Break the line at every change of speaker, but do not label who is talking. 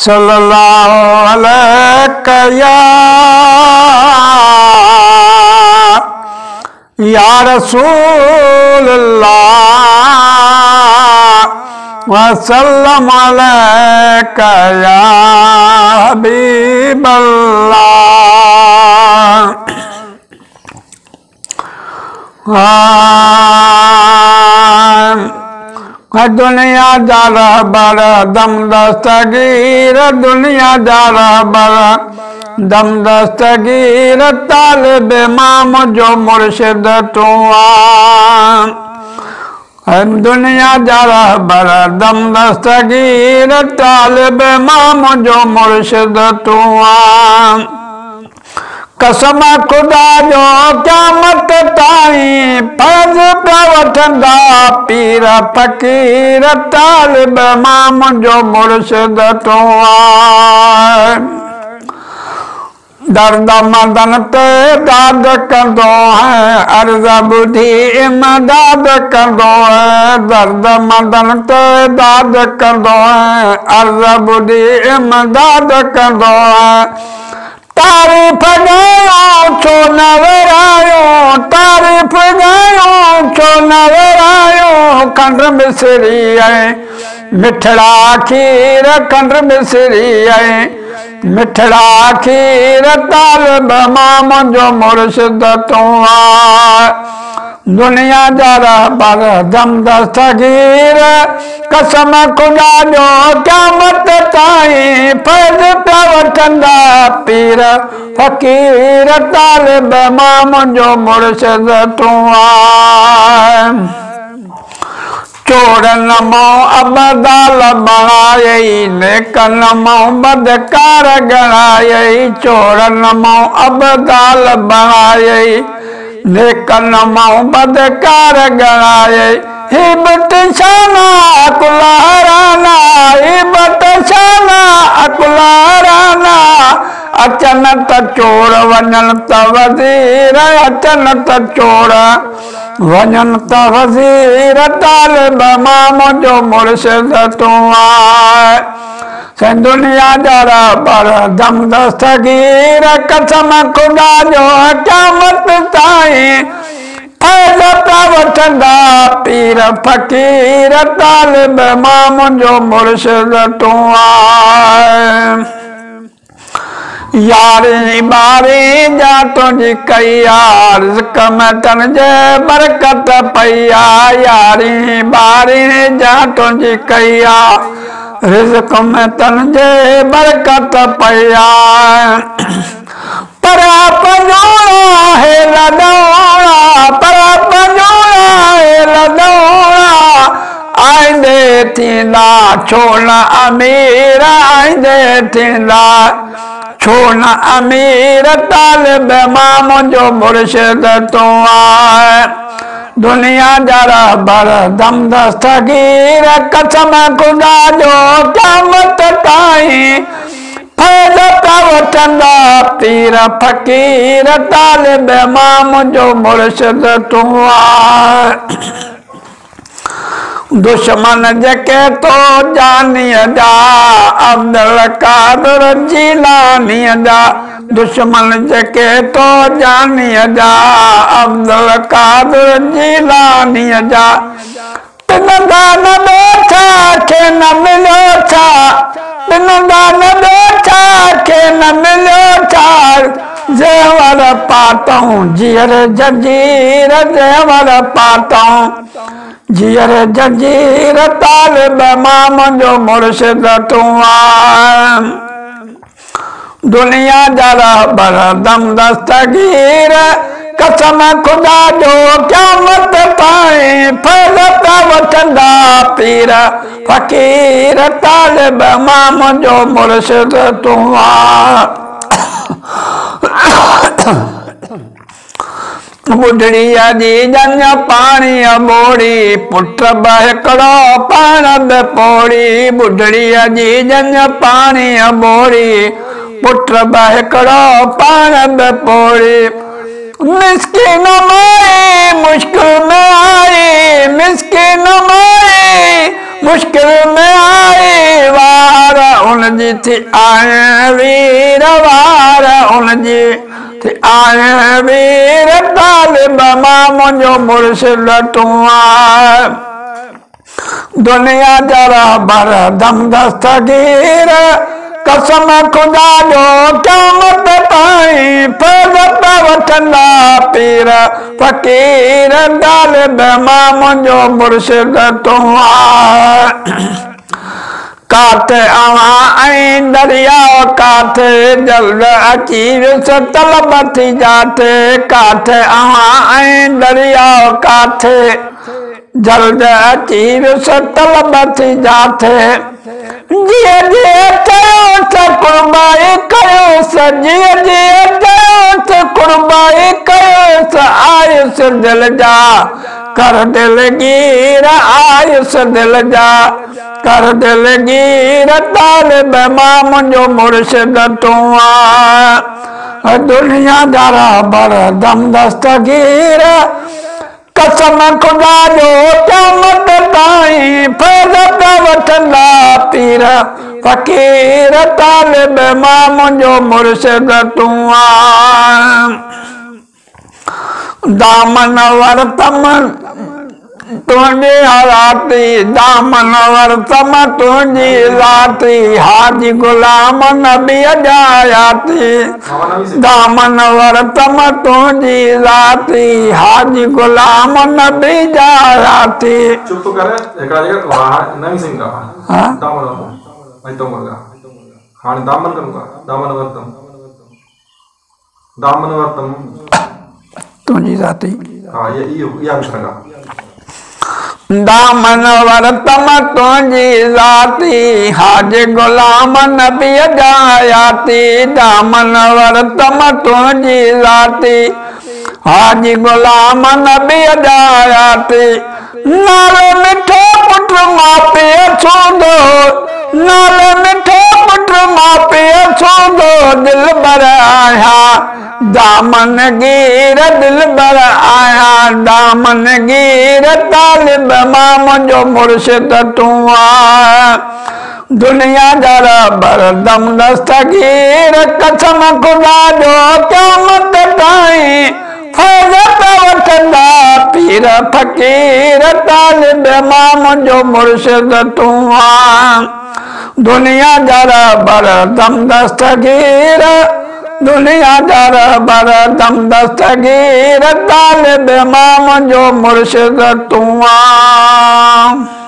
सल्लल्लाहु अलैहि या रसूल अल्लाह वसल्लम अलैका या हबीब अल्लाह। दुनिया जाला बड़ा दम दस्तगीर, दुनिया जाला बड़ा दम दस्तगीर, तालिब इमाम जो मुर्शिद तू दुनिया जाला बड़ा दम दस्तगीर, तालिब इमाम जो मुर्शिद तू कसम खुदा जो क़यामत ताईं फर्ज पिया वठंदा पीर फ़कीर, तालिब इमाम जो मुर्शिद तू दर्द मदन ते दाद कंदो है, अर्ज़ ॿुधी इमदाद कंदो है, दर्द मदन ते दाद कंदो है, अर्ज़ ॿुधी इमदाद कंदो है। तारीफ़ गयो छो न विरायो, तारीफ़ गयो छो न विरायो, खंड मिसरी है मिठड़ा खीर, खंड मिसरी है मिठड़ा खीर, तालिब इमाम जो मुर्शिद तू दुनिया जा रहबर दम दस्तगीर, कसम खुदा जो क़यामत ताईं फर्ज पिया वठंदा पीर फ़कीर, तालिब इमाम जो मुर्शिद तू चोर नमो अबदाल बणायई, नेक नमो बदकार गणायई, चोर नमो अबदाल बणायई, नेक नमो बदकार गणायई, हिबत शाना अकुलाराना, हिबत शाना अकुलाराना, अचन त चोर वञन त वज़ीर, अचन त चोर वञन त वज़ीर, तालिब इमाम जो मुर्शिद तू दुनिया जा रहबर दम दस्तगीर, कसम खुदा जो क़यामत ताईं फर्ज पिया वठंदा पीर फ़कीर, तालिब इमाम जो मुर्शिद तू यारी बारी जा तुझी कईया, रिज़्क़ में तनजे बरकत पईया, यारी बारी जा तुझी कईया, रिज़्क़ में तनजे बरकत पईया। पर पंजोड़ा है लदौड़ा, पर पंजोड़ा है लदौड़ा, आईंदे थींदा छो न अमीर, आईंदे थींदा छो न अमीर, तालिब इमाम जो मुर्शिद तू दुनिया जा रहबर दम दस्तगीर, कसम खुदा जो क़यामत ताईं फर्ज पिया वठंदा पीर फ़कीर, तालिब इमाम जो मुर्शिद तू दुश्मन जेके तो जानीअ जा, अब्दुल कादिर जीलानीअ जा, दुश्मन जेके तो जानीअ जा, अब्दुल कादिर जीलानीअ जा, तिन दान बेठा खे न मिलियो छा, तिन दान बेठा खे न मिलियो छा, ज़ेवर पातऊं जीअर जंजीर, ज़ेवर पातऊं जीअर जंजीर, तालिब इमाम जो मुर्शिद तू दुनिया जा रहबर दम दस्तगीर, कसम खुदा जो क़यामत ताईं फर्ज पिया वठंदा पीर फ़कीर, तालिब इमाम जो मुर्शिद तू बुढ़ड़ीअ जी जन पाणी बोड़ी, पुट बहिकड़ो पाण बि पोड़ी, बुढ़ड़ीअ जी जन पाणी बोड़ी, पुट बहिकड़ो पाण बि पोड़ी, मिस्किन माई मुश्किल में आई, मिस्किन माई मुश्किल में आई, वार उन उनजी थी आए वीर वार उनजी थी आए वीर तालिब मां मुंहिंजो मुर्शिद तूं आहे दुनिया जरा बर दम दस्तगीर कसम खुदा जो क़यामत ताईं फज़त वठंदा पीर फ़कीर तालिब मां मुंहिंजो मुर्शिद तूं आहे काथे अवां ऐं दरिया काथे जल्द अची विस तलब थी जाते काथे अवां ऐं दरिया काथे जल्द अची विस तलब थी जाते जिए जिए चयोसि कुर्बाई कयोसि जिए जिए चयोसि कुर्बाई कयोसि आयुसि दिल जा कर दिलगीर आयुसि दिल जा कर दिलगीर तालिब मां मुंहिंजो मुर्शिद तूं आहे दुनिया जरा बर दम दस्तगीर कसम खुदा जो क़यामत ताईं फज़त वठंदा पीर फ़कीर तालिब मां मुंहिंजो मुर्शिद तूं आहे दामन वरतम तुंहिंजी हयाती दामन वरतम तुंहिंजी ज़ाती हाजी गुलाम नबी हयाती दामन वरतम तुंहिंजी ज़ाती हाजी गुलाम नबी हयाती
चुप कर एकड़ा जगह नवी सिंह का हां दामन मैं तो मरगा हां दामन करूंगा दामन वरतम
तुंहिंजी ज़ाती
हां ये अंशगा
दामन वरतम तुंहिंजी ज़ाती हाजी गुलाम नबी हयाती दामन वरतम तुंहिंजी ज़ाती हाजी गुलाम नबी हयाती नालो मिठो पुट मां पीउ छूंदो नालो मिठो पुट मां पीउ छूंदो दिल बर आया दामन गीर दिल बर आया दामन गीर तालिब मां मुंहिंजो मुर्शिद तूं आहे दुनिया जरा बर दम दस्तगीर कसम खुदा जो क़यामत ताईं फज़त वठंदा पीर फ़कीर तालिब मां मुंहिंजो मुर्शिद तूं आहे दुनिया जरा बर दम दस्तगीर दुनिया जरा बर दम दस्तगीर तालिब मां मुंहिंजो मुर्शिद तूं आहे।